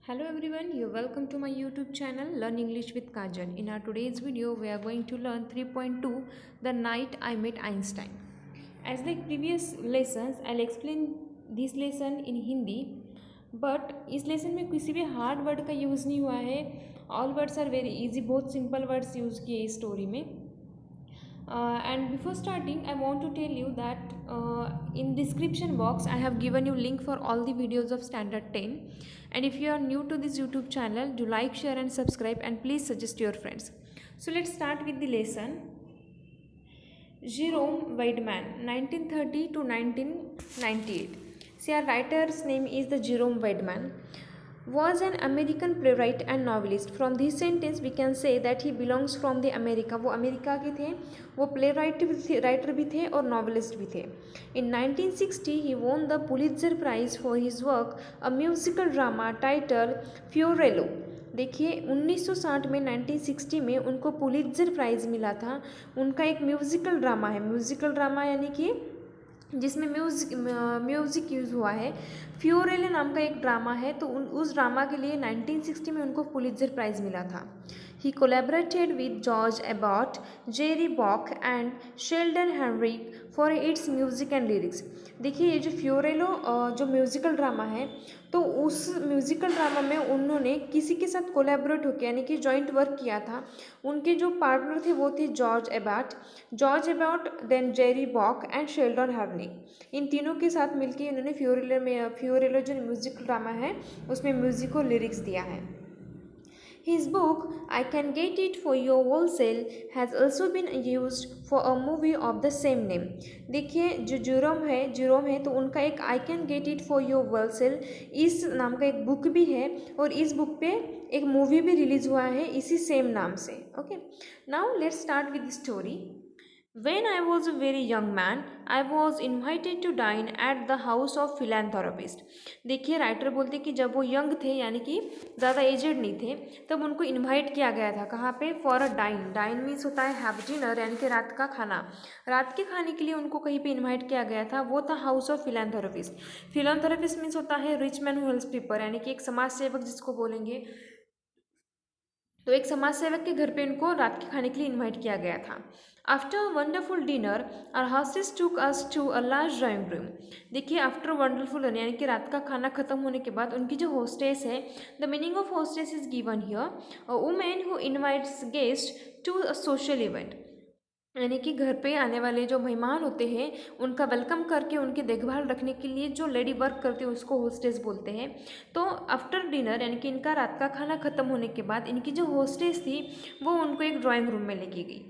Hello everyone, you're welcome to my YouTube channel Learn English with Kajal. In our today's video, we are going to learn 3.2 The Night I Met Einstein. As like previous lessons, I'll explain this lesson in Hindi, but इस lesson में किसी भी hard word का use नहीं हुआ है. All words are very easy, बहुत simple words use किए इस स्टोरी में. And before starting, I want to tell you that in description box I have given you link for all the videos of standard 10, and if you are new to this YouTube channel, do like, share and subscribe, and please suggest your friends. So let's start with the lesson. Jerome Weidman, 1930 to 1998. See, our writer's name is the Jerome Weidman. Was an American playwright and novelist. From this sentence we can say that he belongs from the America. वो America के थे, वो writer भी थे और novelist भी थे. In 1960 he won the Pulitzer Prize for his work, a musical drama titled Fiorello. देखिए 1960 में 1960 में उनको पुलित्जर प्राइज़ मिला था. उनका एक म्यूज़िकल ड्रामा है. म्यूज़िकल ड्रामा यानी कि जिसमें म्यूज़िक यूज़ हुआ है. फ्योरेले नाम का एक ड्रामा है. तो उस ड्रामा के लिए 1960 में उनको पुलित्जर प्राइज़ मिला था. He collaborated with George Abbott, Jerry Bock and Sheldon Henrik for its music and lyrics. देखिए ये जो फ्योरेलो जो म्यूज़िकल ड्रामा है, तो उस म्यूज़िकल ड्रामा में उन्होंने किसी के साथ कोलैबोरेट होकर यानी कि जॉइंट वर्क किया था. उनके जो पार्टनर थे वो थे George Abbott, then Jerry Bock and Sheldon Harnick. इन तीनों के साथ मिलकर इन्होंने फ्योरेलो जो म्यूज़िकल ड्रामा है उसमें म्यूज़िक और लिरिक्स दिया है. His book, I Can Get It For You Wholesale, has also been used for a movie of the same name. देखिए जो जेरोम है तो उनका एक I Can Get It For You Wholesale इस नाम का एक बुक भी है और इस बुक पे एक मूवी भी रिलीज़ हुआ है इसी सेम नाम से. Okay, now let's start with the story. When I was a very young man, I was invited to dine at the house of philanthropist. देखिए राइटर बोलते कि जब वो यंग थे यानी कि ज़्यादा एजेड नहीं थे तब उनको इनवाइट किया गया था. कहाँ पे? फॉर अ डाइन मीन्स होता है हैव डिनर यानी कि रात का खाना. रात के खाने के लिए उनको कहीं पे इनवाइट किया गया था. वो था house of philanthropist. Philanthropist means होता है rich man who helps people यानी कि एक समाज सेवक जिसको बोलेंगे. तो एक समाज सेवक के घर पे उनको रात के खाने के लिए इनवाइट किया गया था. After wonderful dinner our hostess took us to a large drawing room. देखिए आफ्टर वंडरफुल यानी कि रात का खाना खत्म होने के बाद उनकी जो होस्टेस है, the meaning of hostess is given here, a women who invites guest to a social event. यानी कि घर पे आने वाले जो मेहमान होते हैं उनका वेलकम करके उनकी देखभाल रखने के लिए जो लेडी वर्क करती है उसको होस्टेस बोलते हैं. तो आफ्टर डिनर यानी कि इनका रात का खाना ख़त्म होने के बाद इनकी जो होस्टेस थी वो उनको एक ड्राइंग रूम में लेके गई.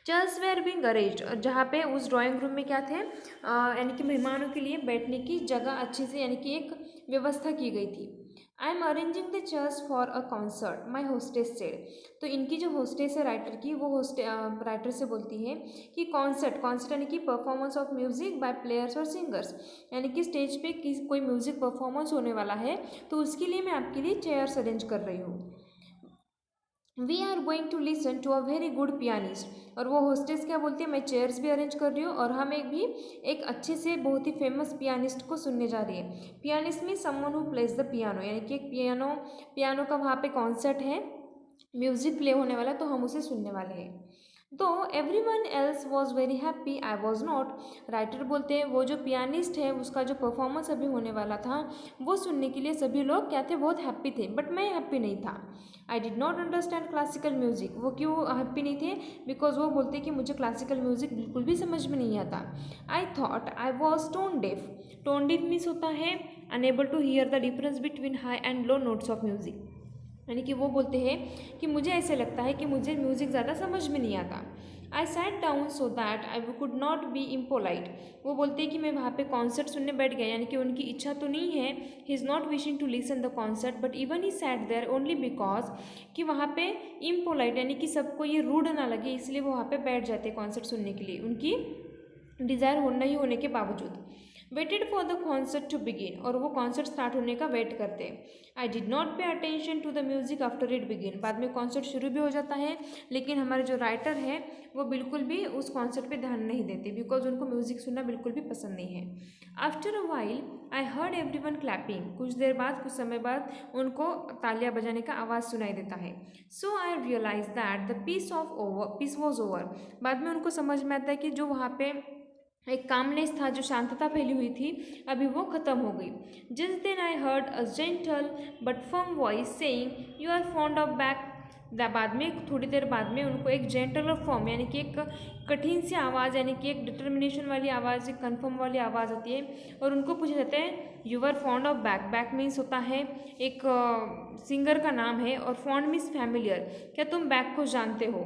चेयर्स वेयर बीइंग अरेंज्ड, जहाँ पे उस ड्राइंग रूम में क्या थे यानी कि मेहमानों के लिए बैठने की जगह अच्छे से यानी कि एक व्यवस्था की गई थी. I am arranging the chairs for a concert my hostess said. तो इनकी जो होस्टेस है राइटर की वो राइटर से बोलती है कि कॉन्सर्ट यानी कि performance of music by players और सिंगर्स, यानी कि स्टेज पे कोई म्यूजिक परफॉर्मेंस होने वाला है तो उसके लिए मैं आपके लिए चेयर्स अरेंज कर रही हूँ. We are going to listen to a very good pianist. और वो होस्टेस क्या बोलती है, मैं चेयर्स भी अरेंज कर रही हूँ और हम एक अच्छे से बहुत ही फेमस पियानिस्ट को सुनने जा रही है. पियानिस्ट में someone who plays the piano, यानी कि एक पियानो का वहाँ पे कॉन्सर्ट है, म्यूजिक प्ले होने वाला तो हम उसे सुनने वाले हैं. दो every one else was very happy I was not. Writer बोलते हैं वो जो पियानिस्ट है उसका जो परफॉर्मेंस अभी होने वाला था वो सुनने के लिए सभी लोग क्या थे, बहुत हैप्पी थे, बट मैं हैप्पी नहीं था. आई did not understand classical music. वो क्यों हैप्पी नहीं थे? बिकॉज वो बोलते कि मुझे क्लासिकल म्यूजिक बिल्कुल भी समझ में नहीं आता. I thought I was tone deaf. Tone deaf means होता है unable to hear the difference between high and low notes of music. यानी कि वो बोलते हैं कि मुझे ऐसे लगता है कि मुझे म्यूज़िक ज़्यादा समझ में नहीं आता. I sat down so that I could not be impolite. वो बोलते हैं कि मैं वहाँ पे कॉन्सर्ट सुनने बैठ गया, यानी कि उनकी इच्छा तो नहीं है, he is not wishing to listen the concert, but even he sat there only because कि वहाँ पे इम्पोलाइट यानी कि सबको ये रूड ना लगे इसलिए वो वहाँ पे बैठ जाते हैं कॉन्सर्ट सुनने के लिए, उनकी डिज़ायर नहीं होने के बावजूद. Waited for the concert to begin, और वो कॉन्सर्ट स्टार्ट होने का वेट करते हैं। I did not pay attention to the music after it begin, बाद में कॉन्सर्ट शुरू भी हो जाता है, लेकिन हमारे जो राइटर है वो बिल्कुल भी उस कॉन्सर्ट पे ध्यान नहीं देते, बिकॉज उनको म्यूजिक सुनना बिल्कुल भी पसंद नहीं है। After a while I heard every one clapping, कुछ देर बाद, कुछ समय बाद उनको तालियां बजाने का आवाज़ सुनाई देता है। So I realise that the piece was over, बाद में उनको समझ में आता है कि जो वहाँ पे एक कामनेस था, जो शांतता फैली हुई थी, अभी वो ख़त्म हो गई। Just then I heard a gentle but firm voice saying you are fond of Bach, बाद में थोड़ी देर बाद में उनको एक जेंटल और फॉर्म, यानी कि एक कठिन सी आवाज़, यानी कि एक डिटर्मिनेशन वाली आवाज़, एक कन्फर्म वाली आवाज़ आती है, और उनको पूछा जाता है you are fond of Bach. Bach means होता है एक सिंगर का नाम है, और फॉन्ड मीन्स फैमिलियर, क्या तुम बैक को जानते हो।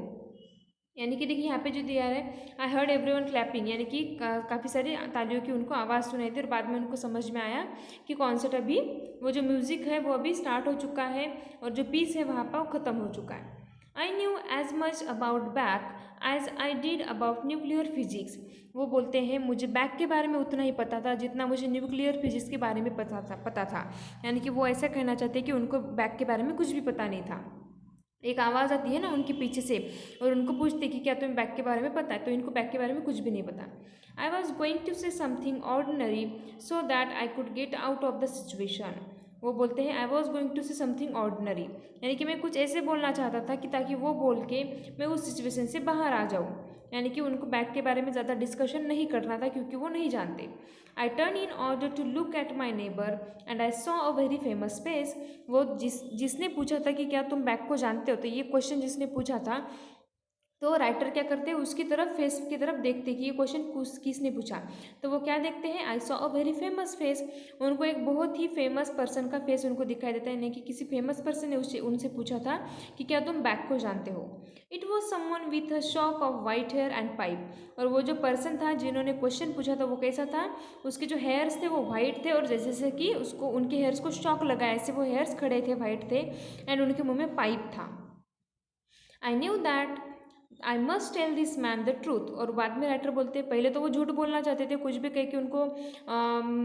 यानी कि देखिए यहाँ पे जो दिया है आई हर्ड एवरीवन क्लैपिंग, यानी कि काफ़ी सारी तालियों की उनको आवाज़ सुनाई थी, और बाद में उनको समझ में आया कि कॉन्सर्ट अभी, वो जो म्यूज़िक है वो अभी स्टार्ट हो चुका है, और जो पीस है वहाँ पर वो ख़त्म हो चुका है। I knew as much about Bach as I did about nuclear physics, वो बोलते हैं मुझे बैक के बारे में उतना ही पता था जितना मुझे न्यूक्लियर फिजिक्स के बारे में पता था। यानी कि वो ऐसा कहना चाहते हैं कि उनको बैक के बारे में कुछ भी पता नहीं था। एक आवाज़ आती है ना उनके पीछे से, और उनको पूछते कि क्या तुम्हें बैक के बारे में पता है, तो इनको बैक के बारे में कुछ भी नहीं पता। I was going to say something ordinary so that I could get out of the situation, वो बोलते हैं I was going to say something ordinary, यानी कि मैं कुछ ऐसे बोलना चाहता था कि ताकि वो बोल के मैं उस सिचुएशन से बाहर आ जाऊँ। यानी कि उनको बैक के बारे में ज़्यादा डिस्कशन नहीं करना था, क्योंकि वो नहीं जानते। I turn in order to look at my neighbour and I saw a very famous face, वो जिसने पूछा था कि क्या तुम बैक को जानते हो, तो ये क्वेश्चन जिसने पूछा था, तो राइटर क्या करते हैं, उसकी तरफ, फेस की तरफ देखते कि ये क्वेश्चन किसने पूछा, तो वो क्या देखते हैं, आई saw a very famous face, उनको एक बहुत ही फेमस पर्सन का फेस उनको दिखाई देता है, नहीं कि किसी फेमस पर्सन ने उनसे पूछा था कि क्या तुम बैक को जानते हो। It was someone with a shock of white hair and pipe, और वो जो पर्सन था जिन्होंने क्वेश्चन पूछा था वो कैसा था, उसके जो हेयर्स थे वो वाइट थे, और जैसे जैसे कि उसको उनके हेयर्स को शॉक लगा, ऐसे वो हेयर्स खड़े थे, वाइट थे, एंड उनके मुँह में पाइप था। I knew that I must tell this man the truth, और बाद में राइटर बोलते हैं पहले तो वो झूठ बोलना चाहते थे, कुछ भी कह के उनको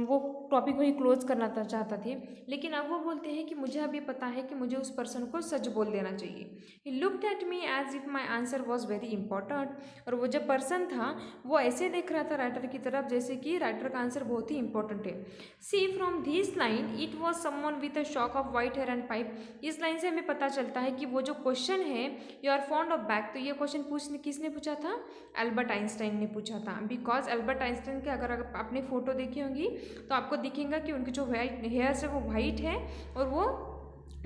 वो टॉपिक वही क्लोज करना चाहता थे, लेकिन अब वो बोलते हैं कि मुझे अभी पता है कि मुझे उस पर्सन को सच बोल देना चाहिए। He looked at me as if my answer was very important, और वो जो पर्सन था वो ऐसे देख रहा था राइटर की तरफ जैसे कि राइटर का आंसर बहुत ही इंपॉर्टेंट है। See from this line it was someone with a shock of white hair and pipe, इस लाइन से हमें पता चलता है कि वो जो क्वेश्चन है you are fond of Bach, तो ये क्वेश्चन किसने पूछा था, एल्बर्ट आइंस्टाइन ने पूछा था। बिकॉज एल्बर्ट आइंस्टाइन के अगर आपने फोटो देखी होंगी तो आपको दिखेगा कि उनके जो हेयर्स है वो वाइट है, और वो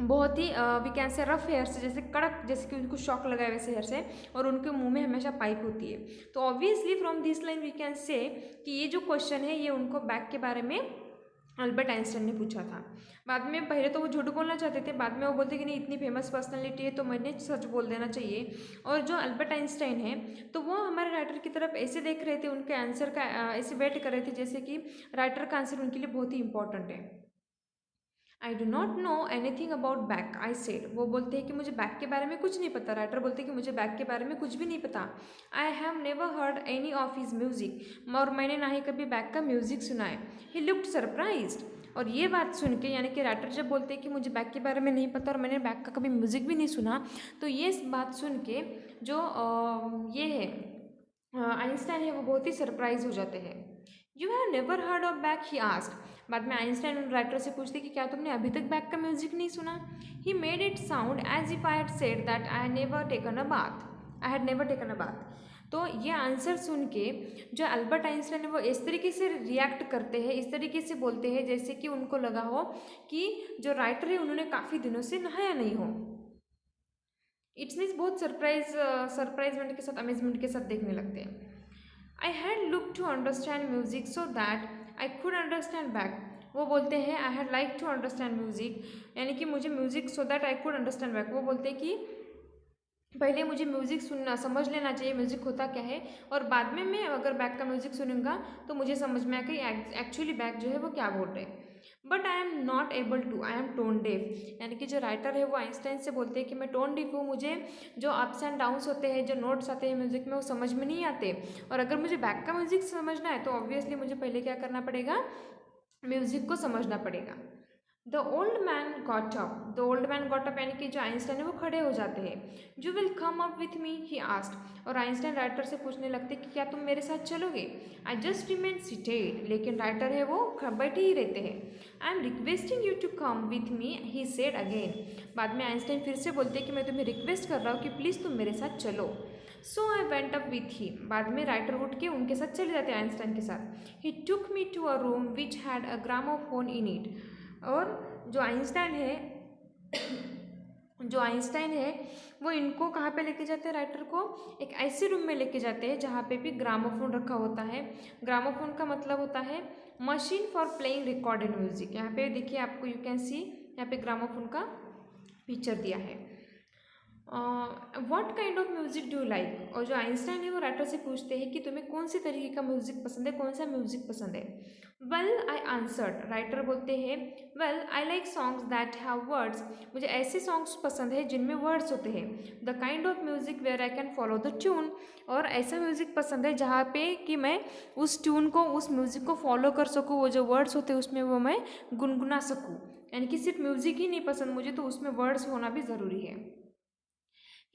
बहुत ही we can say rough hair से, जैसे कड़क, जैसे कि उनको शॉक लगा है वैसे हेयर से, और उनके मुंह में हमेशा पाइप होती है। तो obviously from this line we can say कि ये जो क्वेश्चन है ये उनको बैक के बारे में अल्बर्ट आइंस्टाइन ने पूछा था। बाद में पहले तो वो झूठ बोलना चाहते थे, बाद में वो बोलते कि नहीं इतनी फेमस पर्सनालिटी है तो मैंने सच बोल देना चाहिए। और जो अल्बर्ट आइंस्टाइन है तो वो हमारे राइटर की तरफ ऐसे देख रहे थे, उनके आंसर का ऐसे वेट कर रहे थे जैसे कि राइटर का आंसर उनके लिए बहुत ही इंपॉर्टेंट है। I do not know anything about back I said, वो बोलते हैं कि मुझे बैक के बारे में कुछ नहीं पता, राइटर बोलते हैं कि मुझे बैक के बारे में कुछ भी नहीं पता। I have never heard any of his music, और मैंने ना ही कभी बैक का म्यूजिक सुना है। ही लुक्ड सरप्राइज्ड, और ये बात सुन के, यानी कि राइटर जब बोलते हैं कि मुझे बैक के बारे में नहीं पता और मैंने बैक का कभी म्यूजिक भी नहीं सुना, तो ये बात सुन के जो ये है आइंस्टाइन है वो बहुत ही सरप्राइज हो जाते हैं। You have never heard of back, he asked, बाद में आइंस्टाइन उन राइटर से पूछते कि क्या तुमने अभी तक बैक का म्यूजिक नहीं सुना। He made it sound as if I had said that I had never taken a bath. तो ये आंसर सुन के जो अल्बर्ट आइंस्टाइन है वो इस तरीके से रिएक्ट करते हैं, इस तरीके से बोलते हैं जैसे कि उनको लगा हो कि जो राइटर है उन्होंने काफ़ी दिनों से नहाया नहीं हो। इट्स मीन्स बहुत सरप्राइजमेंट के साथ, अमेजमेंट के साथ देखने लगते हैं। I had look to understand music so that I could understand Bach, वो बोलते हैं I had like to understand music, यानी कि मुझे music so that I could understand Bach, वो बोलते हैं कि पहले मुझे म्यूज़िक सुनना, समझ लेना चाहिए म्यूज़िक होता क्या है, और बाद में मैं अगर बैक का म्यूज़िक सुनूंगा तो मुझे समझ में आया कि एक्चुअली बैक जो है वो क्या बोल रहे हैं। But I am not able to, I am tone deaf. यानी कि जो राइटर है वो आइंस्टाइन से बोलते हैं कि मैं टोन डेफ हूँ, मुझे जो अप्स एंड डाउन्स होते हैं, जो नोट्स आते हैं म्यूज़िक में, वो समझ में नहीं आते। और अगर मुझे बैक का म्यूज़िक समझना है तो ऑब्वियसली मुझे पहले क्या करना पड़ेगा, म्यूज़िक को समझना पड़ेगा। The old man got up, the old man got up यानी कि जो आइंस्टाइन है वो खड़े हो जाते हैं। You will come up with me he asked, और आइंस्टाइन राइटर से पूछने लगते कि क्या तुम मेरे साथ चलोगे। आई जस्ट रिमेन सीटेड, लेकिन राइटर है वो बैठे ही रहते हैं। I am requesting you to come with me he said again, बाद में आइंस्टाइन फिर से बोलते हैं कि मैं तुम्हें रिक्वेस्ट कर रहा हूँ कि प्लीज़ तुम मेरे साथ चलो। सो आई वेंट अप विथ ही, बाद में राइटर उठ के उनके साथ चले जाते हैं आइंस्टाइन के साथ। He took me to a room which had a gramophone in it, और जो आइंस्टाइन है वो इनको कहाँ पे लेके जाते हैं, राइटर को एक ऐसे रूम में लेके जाते हैं जहाँ पे भी ग्रामोफोन रखा होता है। ग्रामोफोन का मतलब होता है machine for playing recorded music. यहाँ पे देखिए आपको, यू कैन सी, यहाँ पे ग्रामोफोन का पिक्चर दिया है। What kind of music do you like, और जो आइंस्टाइन है वो राइटर से पूछते हैं कि तुम्हें कौन सी तरीके का म्यूजिक पसंद है, कौन सा म्यूजिक पसंद है। वेल आई आंसर्ड, राइटर बोलते हैं well I like songs that have words, मुझे ऐसे सॉन्ग्स पसंद है जिनमें वर्ड्स होते हैं। The kind of music where I can follow the tune, और ऐसा म्यूजिक पसंद है जहाँ पे कि मैं उस ट्यून को, उस म्यूजिक को फॉलो कर सकूँ, वो जो वर्ड्स होते हैं उसमें वो मैं गुनगुना सकूँ। यानी कि सिर्फ म्यूजिक ही नहीं पसंद मुझे, तो उसमें वर्ड्स होना भी ज़रूरी है।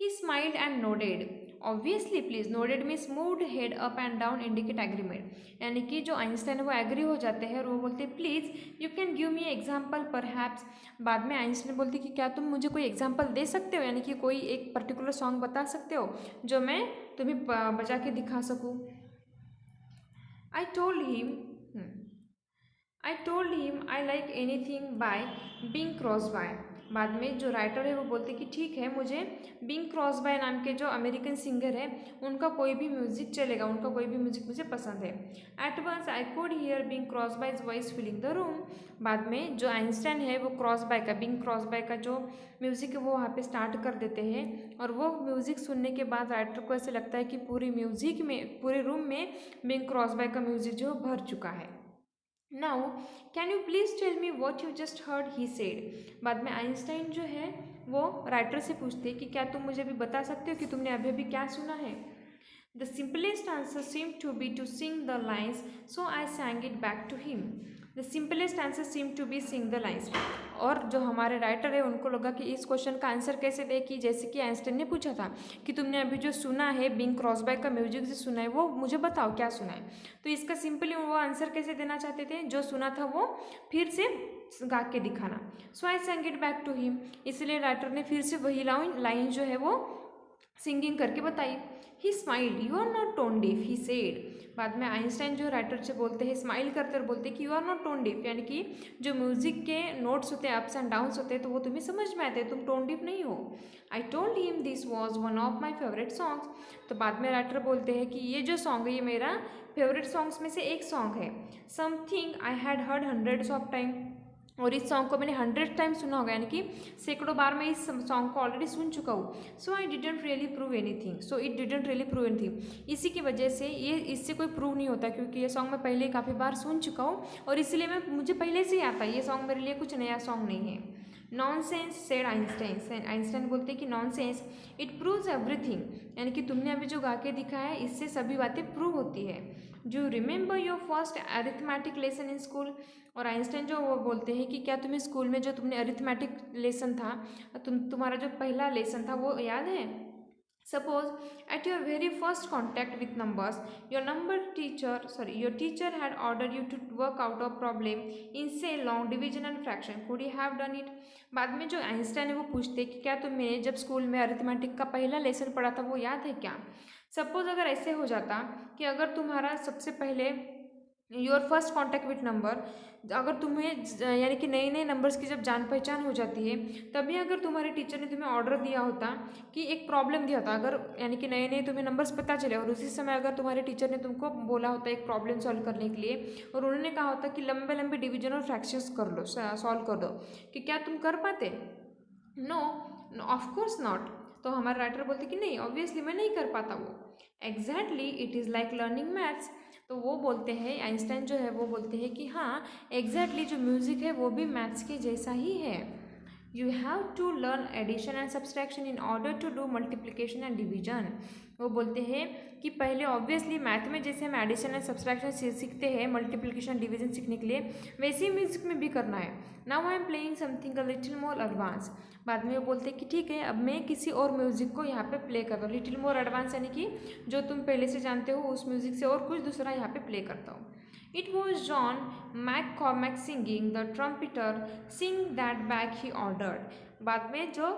He smiled and nodded. Obviously, please. Nodded means moved head up and down, indicate agreement. यानी कि जो आइंस्टाइन है वो एग्री हो जाते हैं और वो बोलते हैं please you can give me example perhaps. बाद में आइंस्टाइन बोलते कि क्या तुम मुझे कोई एग्जाम्पल दे सकते हो, यानी कि कोई एक पर्टिकुलर सॉन्ग बता सकते हो जो मैं तुम्हें बजा के दिखा सकूँ। I told him I like anything by Bing Crosby. बाद में जो राइटर है वो बोलते कि ठीक है, मुझे बिंग क्रॉसबाय नाम के जो अमेरिकन सिंगर है उनका कोई भी म्यूजिक चलेगा, उनका कोई भी म्यूजिक मुझे पसंद है। At once I could hear Bing Crosby's voice filling the room. बाद में जो आइंस्टाइन है वो बिंग क्रॉसबाय का जो म्यूज़िक है वो वहाँ पे स्टार्ट कर देते हैं, और वो म्यूज़िक सुनने के बाद राइटर को ऐसे लगता है कि पूरे रूम में बिंग क्रॉसबाय का म्यूज़िक जो भर चुका है। Now can you please tell me what you just heard, he said. बाद में आइंस्टाइन जो है वो राइटर से पूछते हैं कि क्या तुम मुझे भी बता सकते हो कि तुमने अभी अभी क्या सुना है। The simplest answer seem to be to sing the lines, so I sang it back to him. The simplest answer seem to be sing the lines, और जो हमारे राइटर है उनको लगा कि इस क्वेश्चन का आंसर कैसे दे, कि जैसे कि आइंस्टाइन ने पूछा था कि तुमने अभी जो सुना है, बिंग क्रॉसबाय का म्यूजिक जो सुना है वो मुझे बताओ क्या सुना है। तो इसका सिंपली वो आंसर कैसे देना चाहते थे, जो सुना था वो फिर से गा के दिखाना। सो आई saying it back to him, इसलिए राइटर ने फिर से वही लाइन जो है वो सिंगिंग करके बताई। He smiled, you are not tone deaf, he said. बाद में आइंस्टाइन जो राइटर से बोलते हैं, स्माइल करते और बोलते हैं कि you are not tone deaf, यानी कि जो म्यूजिक के नोट्स होते हैं, अप्स एंड डाउन्स होते हैं, तो वो तुम्हें समझ में आते हैं, तुम टोन डेफ नहीं हो। आई told him this was one of my favourite songs. तो बाद में राइटर बोलते हैं कि ये जो सॉन्ग है ये मेरा फेवरेट सॉन्ग्स में से एक सॉन्ग है। Something I had heard hundreds of time, और इस सॉन्ग को मैंने 100 टाइम सुना होगा, यानी कि सैकड़ों बार मैं इस सॉन्ग को ऑलरेडी सुन चुका हूँ। So I didn't really prove anything, so it didn't really prove anything. इसी की वजह से ये इससे कोई प्रूव नहीं होता, क्योंकि ये सॉन्ग मैं पहले काफ़ी बार सुन चुका हूँ और इसलिए मुझे पहले से ही आता है, ये सॉन्ग मेरे लिए कुछ नया सॉन्ग नहीं है। नॉनसेंस सेड आइंस्टाइन, आइंस्टाइन बोलते हैं कि नॉनसेंस इट प्रूव्स एवरीथिंग, यानी कि तुमने अभी जो गा के दिखाया है इससे सभी बातें प्रूव होती है। Do remember your first arithmetic lesson in school, और आइंस्टाइन जो वो बोलते हैं कि क्या तुम्हें स्कूल में जो तुमने अरिथमेटिक लेसन था, तुम्हारा जो पहला लेसन था वो याद है। Suppose at your very first contact with numbers, your teacher had ordered you to work out a problem in say long division and fraction. Could you have done it? बाद में जो आइंस्टाइन है वो पूछते कि क्या तुमने जब स्कूल में अरिथमेटिक का पहला लेसन पढ़ा था वो याद है क्या। सपोज अगर ऐसे हो जाता कि अगर तुम्हारा सबसे पहले your first contact with number, अगर तुम्हें यानी कि नए नए नंबर्स की जब जान पहचान हो जाती है, तभी अगर तुम्हारे टीचर ने तुम्हें ऑर्डर दिया होता कि एक प्रॉब्लम दिया था, अगर यानी कि नए नए तुम्हें नंबर्स पता चले और उसी समय अगर तुम्हारे टीचर ने तुमको बोला होता एक प्रॉब्लम सॉल्व करने के लिए, और उन्होंने कहा होता कि लंबे लंबे डिवीजन और फ्रैक्शंस कर लो, सॉल्व कर दो, कि क्या तुम कर पाते। No, of course not. तो हमारे राइटर बोलते कि नहीं, ऑब्वियसली मैं नहीं कर पाता वो। Exactly it is like learning maths. तो वो बोलते हैं, आइंस्टाइन जो है वो बोलते हैं कि हाँ एग्जैक्टली जो म्यूज़िक है वो भी मैथ्स के जैसा ही है। You have to learn addition and subtraction in order to do multiplication and division. वो बोलते हैं कि पहले ऑब्वियसली मैथ में जैसे हम एडिशन एंड सब्सट्रैक्शन सीखते हैं मल्टीप्लिकेशन डिवीजन सीखने के लिए, वैसे ही म्यूजिक में भी करना है। Now I am playing something a little more advance. बाद में वो बोलते हैं कि ठीक है अब मैं किसी और म्यूजिक को यहाँ पे प्ले करता हूँ। लिटिल मोर एडवांस यानी कि जो तुम पहले से जानते हो उस म्यूजिक से और कुछ दूसरा यहाँ पे प्ले करता हूँ। It was John McCormack singing, the trumpeter, sing that back he ordered। बाद में जो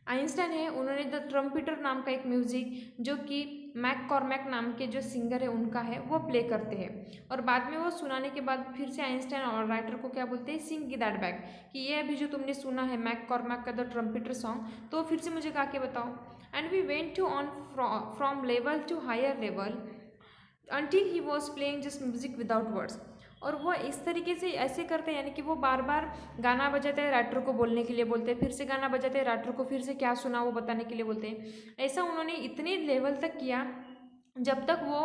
आइंस्टाइन है उन्होंने द ट्रम्पिटर नाम का एक म्यूजिक जो कि मैककॉर्मैक नाम के जो सिंगर है उनका है वो प्ले करते हैं, और बाद में वो सुनाने के बाद फिर से आइंस्टाइन और राइटर को क्या बोलते हैं, सिंग दैट बैक, कि ये अभी जो तुमने सुना है मैककॉर्मैक का द ट्रम्पिटर सॉन्ग तो फिर से मुझे गा के बताओ। And we went to on from level to higher level until he was playing just music without words। और वो इस तरीके से ऐसे करते हैं यानी कि वो बार बार गाना बजाते हैं, राइटर को बोलने के लिए बोलते हैं, फिर से गाना बजाते हैं, राइटर को फिर से क्या सुना वो बताने के लिए बोलते हैं। ऐसा उन्होंने इतने लेवल तक किया जब तक वो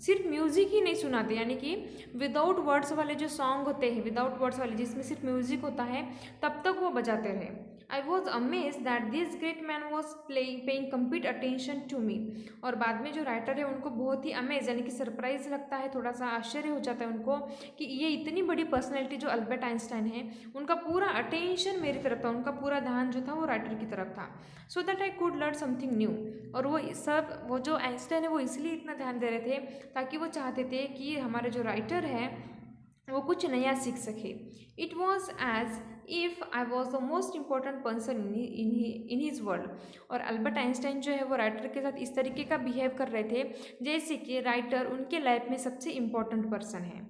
सिर्फ म्यूज़िक ही नहीं सुनाते, यानी कि विदाउट वर्ड्स वाले जो सॉन्ग होते हैं, विदाउट वर्ड्स वाले जिसमें सिर्फ म्यूज़िक होता है, तब तक वो बजाते रहे। I was amaze that this great man was paying complete attention to me. और बाद में जो राइटर है उनको बहुत ही अमेज यानी कि सरप्राइज लगता है, थोड़ा सा आश्चर्य हो जाता है उनको कि ये इतनी बड़ी पर्सनैलिटी जो अल्बर्ट आइंस्टाइन है उनका पूरा अटेंशन मेरी तरफ था, उनका पूरा ध्यान जो था वो राइटर की तरफ था। सो that I could learn something new. और वो सब वो जो आइंस्टाइन है वो इसलिए इतना ध्यान दे रहे थे ताकि वो चाहते थे कि हमारे जो राइटर है वो कुछ नया सीख सके। It was as if I was the most important person in his world. और अल्बर्ट आइंस्टाइन जो है वो राइटर के साथ इस तरीके का बिहेव कर रहे थे जैसे कि राइटर उनके लाइफ में सबसे इम्पॉर्टेंट पर्सन है।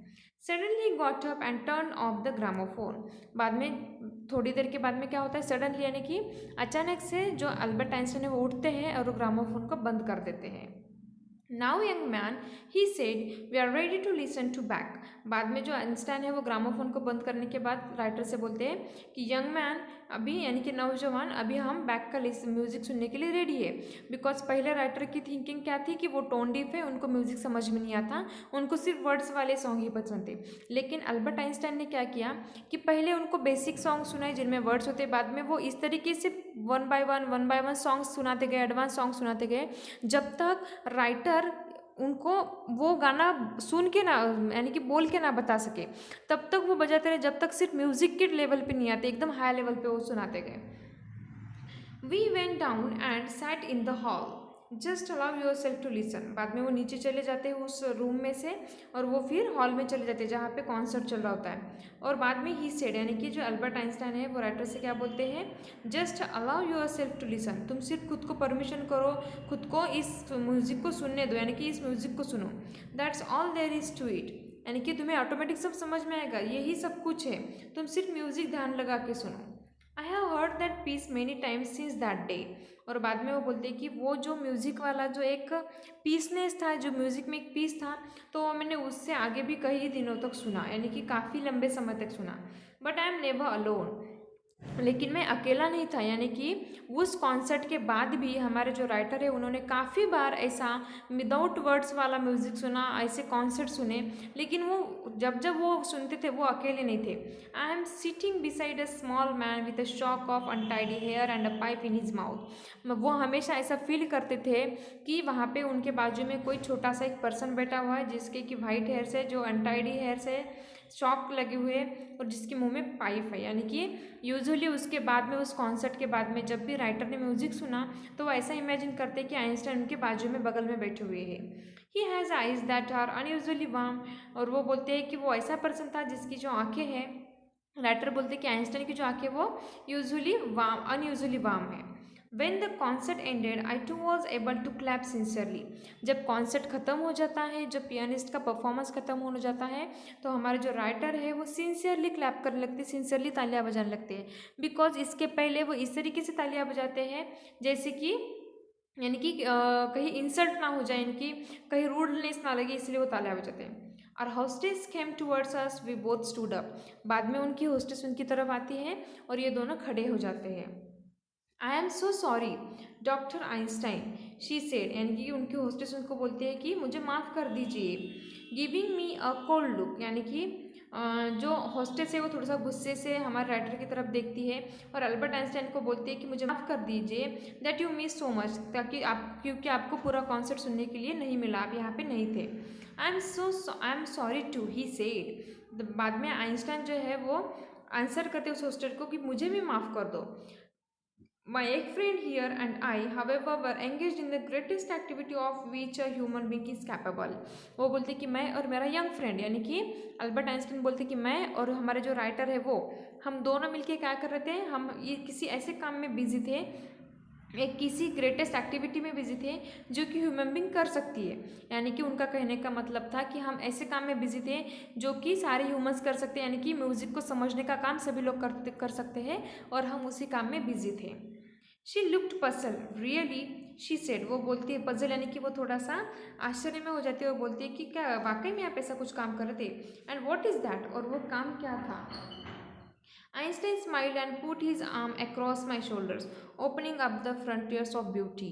Suddenly got up and turn off the gramophone. बाद में थोड़ी देर के बाद में क्या होता है, सडनली यानी कि अचानक से जो अल्बर्ट आइंस्टाइन है वो उठते हैं और ग्रामोफोन को बंद कर देते हैं। Now young man he said we are ready to listen to Bach. बाद में जो आइंस्टाइन है वो ग्रामोफोन को बंद करने के बाद राइटर से बोलते हैं कि यंग मैन अभी यानी कि नौजवान अभी हम बैक का म्यूज़िक सुनने के लिए रेडी है। बिकॉज पहले राइटर की थिंकिंग क्या थी कि वो टोन डिफ है, उनको म्यूज़िक समझ में नहीं आता, उनको सिर्फ वर्ड्स वाले सॉन्ग ही पसंद थे। लेकिन अल्बर्ट आइंस्टाइन ने क्या किया कि पहले उनको बेसिक सॉन्ग सुनाए जिनमें वर्ड्स होते, बाद में वो इस तरीके से वन बाय वन सॉन्ग सुनाते गए, एडवांस सॉन्ग सुनाते गए, जब तक राइटर उनको वो गाना सुन के ना यानी कि बोल के ना बता सके, तब तक वो बजाते रहे जब तक सिर्फ म्यूज़िक के लेवल पे नहीं आते, एकदम हाई लेवल पे वो सुनाते गए। We went down and sat in the hall just allow your self to listen. बाद में वो नीचे चले जाते हैं उस रूम में से और वो फिर हॉल में चले जाते हैं जहाँ पे कॉन्सर्ट चल रहा होता है। और बाद में ही सेड यानी कि जो अल्बर्ट आइंस्टाइन है वो राइटर से क्या बोलते हैं, just allow your self to listen. तुम सिर्फ खुद को परमिशन करो, खुद को इस म्यूज़िक को सुनने दो, यानी कि इस म्यूज़िक को सुनो। That's all there is to it, यानी कि तुम्हें ऑटोमेटिक सब समझ में आएगा, यही सब कुछ है, तुम सिर्फ म्यूज़िक ध्यान लगा के सुनो। I have heard that piece many times since that day. और बाद में वो बोलते हैं कि वो जो म्यूज़िक वाला जो एक पीसनेस था, जो म्यूज़िक में एक पीस था, तो मैंने उससे आगे भी कई दिनों तक सुना, यानी कि काफ़ी लंबे समय तक सुना। But I am never alone, लेकिन मैं अकेला नहीं था, यानी कि उस कॉन्सर्ट के बाद भी हमारे जो राइटर है उन्होंने काफ़ी बार ऐसा विदाउट वर्ड्स वाला म्यूज़िक सुना, ऐसे कॉन्सर्ट सुने, लेकिन वो जब जब वो सुनते थे वो अकेले नहीं थे। I am sitting beside a small man with a shock of untidy hair and a pipe in his mouth. वो हमेशा ऐसा फील करते थे कि वहाँ पे उनके बाजू में कोई छोटा सा एक पर्सन बैठा हुआ है जिसके कि वाइट हेयर से, जो अनटाइडी हेयर से शॉक लगे हुए और जिसके मुंह में पाइप है, यानी कि यूजुअली उसके बाद में उस कॉन्सर्ट के बाद में जब भी राइटर ने म्यूज़िक सुना तो वो ऐसा इमेजिन करते कि आइंस्टाइन उनके बाजू में बगल में बैठे हुए हैं। He has eyes that are unusually warm. और वो बोलते हैं कि वो ऐसा पर्सन था जिसकी जो आंखें हैं, राइटर बोलते हैं कि आइंस्टाइन की जो आंखें वो यूजुअली वार्म, अनयूजुअली वार्म है। When the concert ended, I too was able to clap sincerely। जब कॉन्सर्ट ख़त्म हो जाता है, जब पियानिस्ट का परफॉर्मेंस ख़त्म हो जाता है, तो हमारे जो राइटर है वो सिंसियरली क्लैप करने लगते, सिंसियरली तालियां बजाने लगते हैं। बिकॉज इसके पहले वो इस तरीके से तालियां बजाते हैं जैसे कि यानी कि कहीं इंसल्ट ना हो जाए, इनकी कहीं रूडनेस ना लगे, इसलिए वो तालियां बजाते हैं। और hostess came towards us, we both stood up. बाद में उनकी होस्टेस उनकी तरफ आती है और ये दोनों खड़े हो जाते हैं। I am so sorry doctor Einstein, she said, यानी कि उनकी होस्टेस उनको बोलते हैं कि मुझे माफ़ कर दीजिए। Giving me a cold look, यानी कि जो होस्टेस है वो थोड़ा सा गुस्से से हमारे राइटर की तरफ देखती है और अल्बर्ट आइंस्टाइन को बोलती है कि मुझे माफ़ कर दीजिए, that you miss so much, ताकि आप, क्योंकि आपको पूरा कॉन्सर्ट सुनने के लिए नहीं मिला, आप यहाँ पे नहीं थे। I am sorry too, he said. बाद में आइंस्टाइन जो है वो आंसर करते उस होस्टेस को कि मुझे भी माफ़ कर दो। My egg friend here and I, however, were engaged in the greatest activity of which a human being is capable. वो बोलते कि मैं और मेरा यंग फ्रेंड, यानी कि अल्बर्ट आइंस्टाइन बोलते कि मैं और हमारे जो राइटर है वो, हम दोनों मिलके क्या कर रहे थे, हम ये किसी ऐसे काम में बिजी थे, एक किसी ग्रेटेस्ट एक्टिविटी में बिजी थे जो कि ह्यूमन बीइंग कर सकती है। यानी कि उनका कहने का मतलब था कि हम ऐसे काम में बिजी थे जो कि सारे ह्यूमंस कर सकते हैं, यानी कि म्यूज़िक को समझने का काम सभी लोग कर सकते हैं और हम उसी काम में बिजी थे। She looked puzzle, really, she said, वो बोलती है पजल, यानी कि वो थोड़ा सा आश्चर्य में हो जाती है और बोलती है कि क्या वाकई में आप ऐसा कुछ काम कर रहे थे, एंड वॉट इज़ दैट, और वो काम क्या था। Einstein smiled and put his arm across my shoulders, opening up the frontiers of beauty.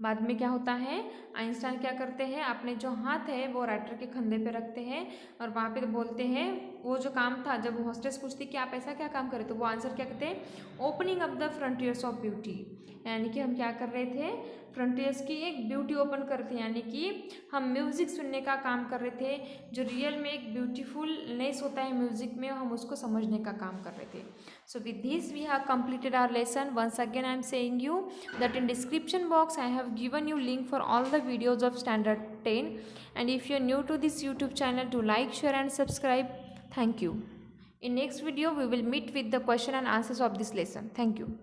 बाद में क्या होता है, आइंस्टाइन क्या करते हैं, अपने जो हाथ है वो राइटर के कंधे पे रखते हैं और वहाँ पे बोलते हैं वो जो काम था, जब हॉस्टेस पूछती कि आप ऐसा क्या काम करे, तो वो आंसर क्या कहते हैं, opening up the frontiers of beauty, यानी कि हम क्या कर रहे थे, फ्रंटियर्स की एक ब्यूटी ओपन करते, यानी कि हम म्यूज़िक सुनने का काम कर रहे थे, जो रियल में एक ब्यूटीफुलनेस होता है म्यूज़िक में, हम उसको समझने का काम कर रहे थे। So with this we have completed our lesson. Once again I am saying you that in description box I have given you link for all the videos of standard 10, and if you are new to this YouTube channel, do like, share and subscribe. Thank you. In next video we will meet with the question and answers of this lesson. Thank you.